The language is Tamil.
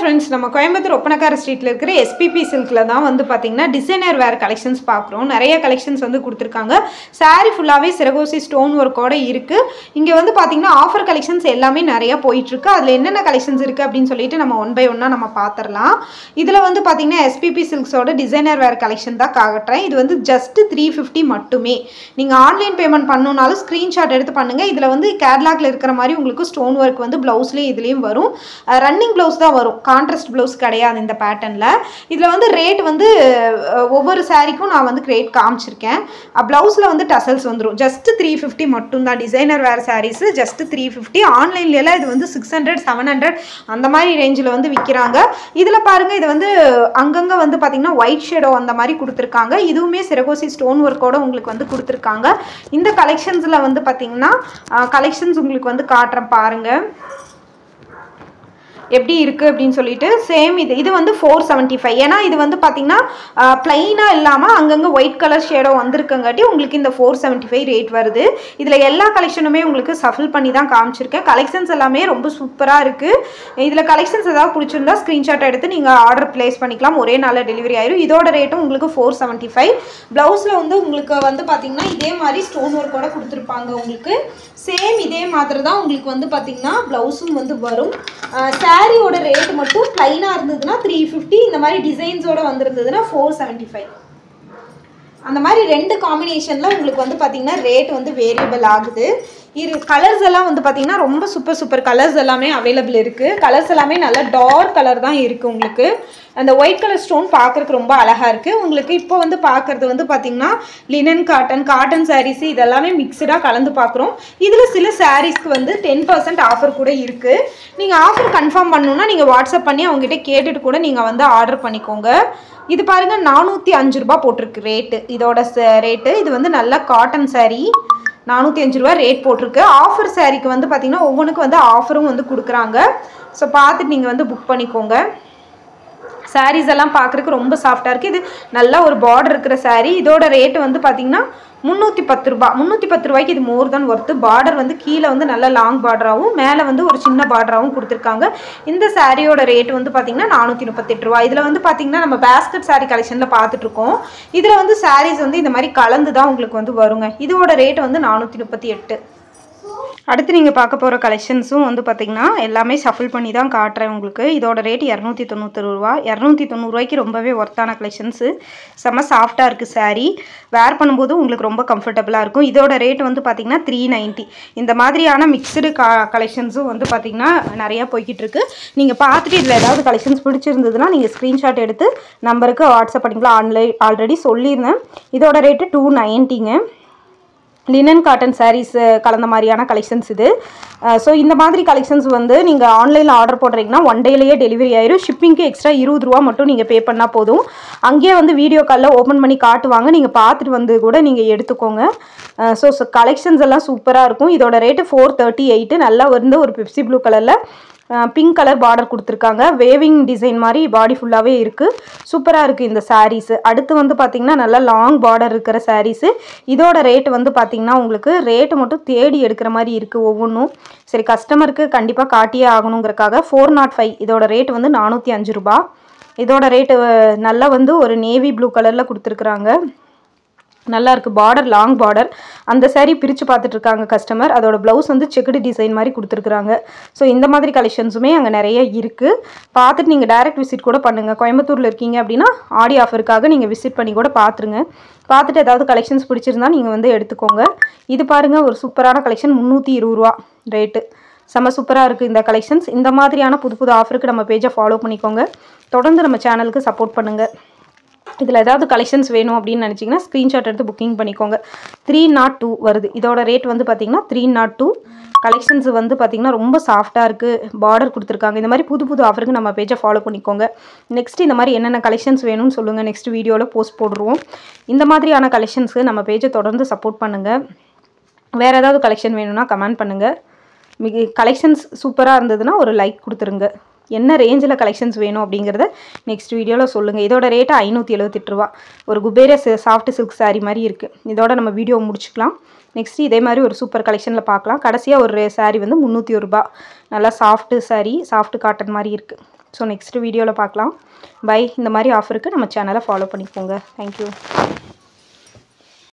friends, நம்ம கோயம்புத்தூர் ஒப்பனக்கார ஸ்ட்ரீட்ல இருக்கிற SPP சில்க்ல தான் வந்து பாத்தீங்கன்னா டிசைனர் வேர் கலெக்ஷன்ஸ் பார்க்குறோம். நிறைய கலெக்ஷன்ஸ் வந்து கொடுத்திருக்காங்க. saree ஃபுல்லாவே சிரகோசி ஸ்டோன் வர்க்கோட இருக்கு. இங்க வந்து பாத்தீங்கன்னா ஆஃபர் கலெக்ஷன்ஸ் எல்லாமே நிறைய போயிட்டு இருக்கு. அதுல என்னென்ன கலெக்ஷன்ஸ் இருக்கு அப்படினு சொல்லிட்டு நம்ம ஒன் பை ஒன்னா நம்ம பாத்தறலாம். இதுல வந்து பாத்தீங்கன்னா SPP சில்க்ஸோட டிசைனர் வேர் கலெக்ஷன் தான் காட்றேன். இது வந்து just 350 மட்டுமே. நீங்க ஆன்லைன் பேமெண்ட் பண்ணனும்னாலும் ஸ்கிரீன்ஷாட் எடுத்து பண்ணுங்க. இதுல வந்து கேட்டலாக்ல இருக்கிற மாதிரி உங்களுக்கு ஸ்டோன் வர்க் வந்து ப்ளவுஸ்லயே இதுலயும் வரும். ரன்னிங் ப்ளவுஸ் தான் வரும். கான்ட்ராஸ்ட் ப்ளவுஸ் கிடையாது இந்த பேட்டர்ன்ல. இதுல வந்து ரேட் வந்து ஒவ்வொரு சாரிக்கும் நான் வந்து ரேட் காமிச்சிருக்கேன். ப்ளவுஸ்ல வந்து டசல்ஸ் வந்துரும். just 350 மட்டும் தான். டிசைனர் வேர் sarees just 350. ஆன்லைன்ல எல்லாம் இது வந்து 600 700 அந்த மாதிரி ரேஞ்சில வந்து விக்கிறாங்க. இதுல பாருங்க இது வந்து அங்கங்க வந்து பாத்தீங்கன்னா ஒயிட் ஷேடோ அந்த மாதிரி கொடுத்திருக்காங்க. இதுவுமே சிரகோசி ஸ்டோன் வர்க்கோட உங்களுக்கு வந்து கொடுத்திருக்காங்க. இந்த கலெக்ஷன்ஸ்ல வந்து பாத்தீங்கன்னா கலெக்ஷன்ஸ் உங்களுக்கு வந்து காட்றேன் பாருங்க. எப்படி இருக்கு அப்படினு சொல்லிட்டு சேம் இது வந்து 475. ஏனா இது வந்து பாத்தீங்கன்னா ப்ளைனா இல்லாம அங்கங்க ஒயிட் கலர் ஷேடோ வந்திருக்கங்காட்டி உங்களுக்கு இந்த 475 ரேட் வருது. இதுல எல்லா கலெக்ஷனுமே உங்களுக்கு ஷஃபில் பண்ணி தான் காமிச்சிருக்கேன். கலெக்ஷன்ஸ் எல்லாமே ரொம்ப சூப்பரா இருக்கு. இதுல கலெக்ஷன்ஸ் ஏதாவது பிடிச்சிருந்தா ஸ்கிரீன்ஷாட் எடுத்து நீங்க ஆர்டர் பிளேஸ் பண்ணிக்கலாம். ஒரே நாள்ல டெலிவரி ஆயிரும். இதோட ரேட்டும் உங்களுக்கு 475. ப்ளவுஸ்ல வந்து உங்களுக்கு வந்து பாத்தீங்கன்னா இதே மாதிரி ஸ்டோன் வர்க்கோட கொடுத்திருப்பாங்க. உங்களுக்கு சேம் இதே மாதிரி தான் உங்களுக்கு வந்து பாத்தீங்கன்னா ப்ளவுஸும் வந்து வரும். சாரியோட ரேட் மட்டும் ப்ளைனா இருந்ததுன்னா 350. இந்த மாதிரி டிசைன்ஸோட வந்திருந்ததுன்னா 475. அந்த மாதிரி ரெண்டு காம்பினேஷன்ல உங்களுக்கு வந்து பாத்தீங்கன்னா ரேட் வந்து வேரியபிள் ஆகுது. இது கலர்ஸ் எல்லாம் வந்து பாத்தீங்கன்னா ரொம்ப சூப்பர் கலர்ஸ் எல்லாமே அவைலபிள் இருக்கு. கலர்ஸ் எல்லாமே நல்ல டார்க் கலர் தான் இருக்கு. உங்களுக்கு அந்த ஒயிட் கலர் ஸ்டோன் பார்க்கறதுக்கு ரொம்ப அழகா இருக்கு. உங்களுக்கு இப்போ வந்து பார்க்கறது வந்து பாத்தீங்கன்னா லினன் காட்டன் சாரீஸ் இதெல்லாமே மிக்ஸ்டா கலந்து பார்க்குறோம். இதுல சில சாரீஸ்க்கு வந்து 10% ஆஃபர் கூட இருக்கு. நீங்க ஆஃபர் கன்ஃபார்ம் பண்ணணும்னா நீங்க வாட்ஸ்அப் பண்ணி அவங்க கிட்ட கேட்டுட்டு கூட நீங்க வந்து ஆர்டர் பண்ணிக்கோங்க. இது பாருங்க 405 ரூபாய் போட்டிருக்கு ரேட். இதோட ரேட் இது வந்து நல்ல காட்டன் saree 405 ரூபாய் ரேட் போட்டிருக்கு. ஆஃபர் சாரீக்கு வந்து பாத்தீங்கன்னா ஒவ்வொன்றுக்கும் வந்து ஆஃபரும் வந்து கொடுக்குறாங்க. ஸோ பார்த்துட்டு நீங்கள் வந்து புக் பண்ணிக்கோங்க. சாரீஸ் எல்லாம் பார்க்குறதுக்கு ரொம்ப சாஃப்டாக இருக்குது. இது நல்ல ஒரு பார்டர் இருக்கிற சாரீ. இதோட ரேட்டு வந்து பார்த்தீங்கன்னா 310 ரூபாய். 310 ரூபாய்க்கு இது மோர் தான் ஒர்த்து. பார்டர் வந்து கீழே வந்து நல்ல லாங் பார்டராகவும் மேலே வந்து ஒரு சின்ன பார்டராகவும் கொடுத்துருக்காங்க. இந்த சாரியோட ரேட் வந்து பார்த்தீங்கன்னா 438 ரூபாய். இதில் வந்து பார்த்தீங்கன்னா நம்ம பேஸ்கெட் சாரீ கலெக்ஷனில் பார்த்துட்ருக்கோம். இதில் வந்து சாரீஸ் வந்து இந்த மாதிரி கலந்து தான் உங்களுக்கு வந்து வருங்க. இதோட ரேட் வந்து 438. அடுத்து நீங்கள் பார்க்க போகிற கலெக்ஷன்ஸும் வந்து பார்த்திங்கன்னா எல்லாமே ஷஃபில் பண்ணி தான் காட்டுறேன் உங்களுக்கு. இதோட ரேட் 290 ரூபா. 290 ரூபாய்க்கு ரொம்பவே ஒர்த்தான கலெக்ஷன்ஸு. செம்ம சாஃப்டாக இருக்குது சாரீ. வேர் பண்ணும்போது உங்களுக்கு ரொம்ப கம்ஃபர்டபுளாக இருக்கும். இதோட ரேட் வந்து பார்த்திங்கன்னா 390. இந்த மாதிரியான மிக்சடு கலெக்ஷன்ஸும் வந்து பார்த்திங்கன்னா நிறையா போய்கிட்டு இருக்கு. நீங்கள் பார்த்துட்டு இதில் ஏதாவது கலெக்ஷன்ஸ் பிடிச்சிருந்ததுன்னா நீங்கள் ஸ்க்ரீன்ஷாட் எடுத்து நம்பருக்கு வாட்ஸ்அப் பண்ணிக்கலாம். ஆல்ரெடி சொல்லியிருந்தேன். இதோட ரேட்டு 290ங்க. லினன் காட்டன் சாரீஸ் கலந்த மாதிரியான கலெக்ஷன்ஸ் இது. ஸோ இந்த மாதிரி கலெக்ஷன்ஸ் வந்து நீங்கள் ஆன்லைனில் ஆர்டர் போடுறீங்கன்னா 1 டேலேயே டெலிவரி ஆயிரும். ஷிப்பிங்க்கு எக்ஸ்ட்ரா 20 ரூபா மட்டும் நீங்கள் பே பண்ணால் போதும். அங்கேயே வந்து வீடியோ காலில் ஓப்பன் பண்ணி காட்டுவாங்க. நீங்கள் பார்த்துட்டு வந்து கூட நீங்கள் எடுத்துக்கோங்க. ஸோ கலெக்ஷன்ஸ் எல்லாம் சூப்பராக இருக்கும். இதோட ரேட்டு 438. நல்லா வந்து ஒரு பெப்சி ப்ளூ கலரில் பிங்க் கலர் பார்டர் கொடுத்துருக்காங்க. வேவிங் டிசைன் மாதிரி பாடி ஃபுல்லாகவே இருக்குது. சூப்பராக இருக்குது இந்த சாரீஸு. அடுத்து வந்து பார்த்திங்கன்னா நல்லா லாங் பார்டர் இருக்கிற சாரீஸு. இதோட ரேட்டு வந்து பார்த்திங்கன்னா உங்களுக்கு ரேட்டு மட்டும் தேடி எடுக்கிற மாதிரி இருக்குது ஒவ்வொன்றும். சரி, கஸ்டமருக்கு கண்டிப்பாக காட்டியே ஆகணுங்கிறக்காக 405. இதோட ரேட்டு வந்து 405 ரூபா. இதோட ரேட்டு நல்லா வந்து ஒரு நேவி ப்ளூ கலரில் கொடுத்துருக்குறாங்க. நல்லா இருக்குது. Border long border. அந்த சாரீ பிரித்து பார்த்துட்டு இருக்காங்க கஸ்டமர். அதோட ப்ளவுஸ் வந்து செக்குடு டிசைன் மாதிரி கொடுத்துருக்குறாங்க. ஸோ இந்த மாதிரி கலெக்ஷன்ஸுமே அங்கே நிறைய இருக்குது. பார்த்துட்டு நீங்கள் டைரக்ட் விசிட் கூட பண்ணுங்கள். கோயம்புத்தூரில் இருக்கீங்க அப்படின்னா ஆடி ஆஃபருக்காக நீங்கள் விசிட் பண்ணி கூட பார்த்துருங்க. பார்த்துட்டு ஏதாவது கலெக்ஷன்ஸ் பிடிச்சிருந்தா நீங்கள் வந்து எடுத்துக்கோங்க. இது பாருங்கள் ஒரு சூப்பரான கலெக்ஷன் 320 ரூபா ரேட்டு. செம்ம சூப்பராக இருக்குது இந்த கலெக்ஷன்ஸ். இந்த மாதிரியான புது ஆஃபருக்கு நம்ம பேஜை ஃபாலோ பண்ணிக்கோங்க. தொடர்ந்து நம்ம சேனலுக்கு சப்போர்ட் பண்ணுங்கள். இதில் ஏதாவது கலெக்ஷன்ஸ் வேணும் அப்படின்னு நினச்சிங்கன்னா ஸ்க்ரீன்ஷாட் எடுத்து புக்கிங் பண்ணிக்கோங்க. 302 வருது. இதோட ரேட் வந்து பார்த்திங்கன்னா 302. கலெக்ஷன்ஸ் வந்து பார்த்திங்கன்னா ரொம்ப சாஃப்டாக இருக்குது. பார்டர் கொடுத்துருக்காங்க. இந்த மாதிரி புது ஆஃபருக்கு நம்ம பேஜை ஃபாலோ பண்ணிக்கோங்க. நெக்ஸ்ட் இந்த மாதிரி என்னென்ன கலெக்ஷன்ஸ் வேணும்னு சொல்லுங்கள். நெக்ஸ்ட் வீடியோவில் போஸ்ட் போடுவோம். இந்த மாதிரியான கலெக்ஷன்ஸுக்கு நம்ம பேஜை தொடர்ந்து சப்போர்ட் பண்ணுங்கள். வேறு ஏதாவது கலெக்ஷன் வேணும்னா கமெண்ட் பண்ணுங்கள். கலெக்ஷன்ஸ் சூப்பராக இருந்ததுன்னா ஒரு லைக் கொடுத்துருங்க. என்ன ரேஞ்சில் கலெக்ஷன்ஸ் வேணும் அப்படிங்கிறத நெக்ஸ்ட் வீடியோவில் சொல்லுங்கள். இதோட ரேட்டு 578 ரூபா. ஒரு குபேர சாஃப்ட் சில்க் சாரீ மாதிரி இருக்குது. இதோட நம்ம வீடியோ முடிச்சுக்கலாம். நெக்ஸ்ட் இதே மாதிரி ஒரு சூப்பர் கலெக்ஷனில் பார்க்கலாம். கடைசியாக ஒரு சாரீ வந்து 301 ரூபா. நல்லா சாஃப்ட் சாரீ, சாஃப்ட் காட்டன் மாதிரி இருக்குது. ஸோ நெக்ஸ்ட் வீடியோவில் பார்க்கலாம். பை. இந்த மாதிரி ஆஃபருக்கு நம்ம சேனலை ஃபாலோ பண்ணிக்கோங்க. தேங்க்யூ.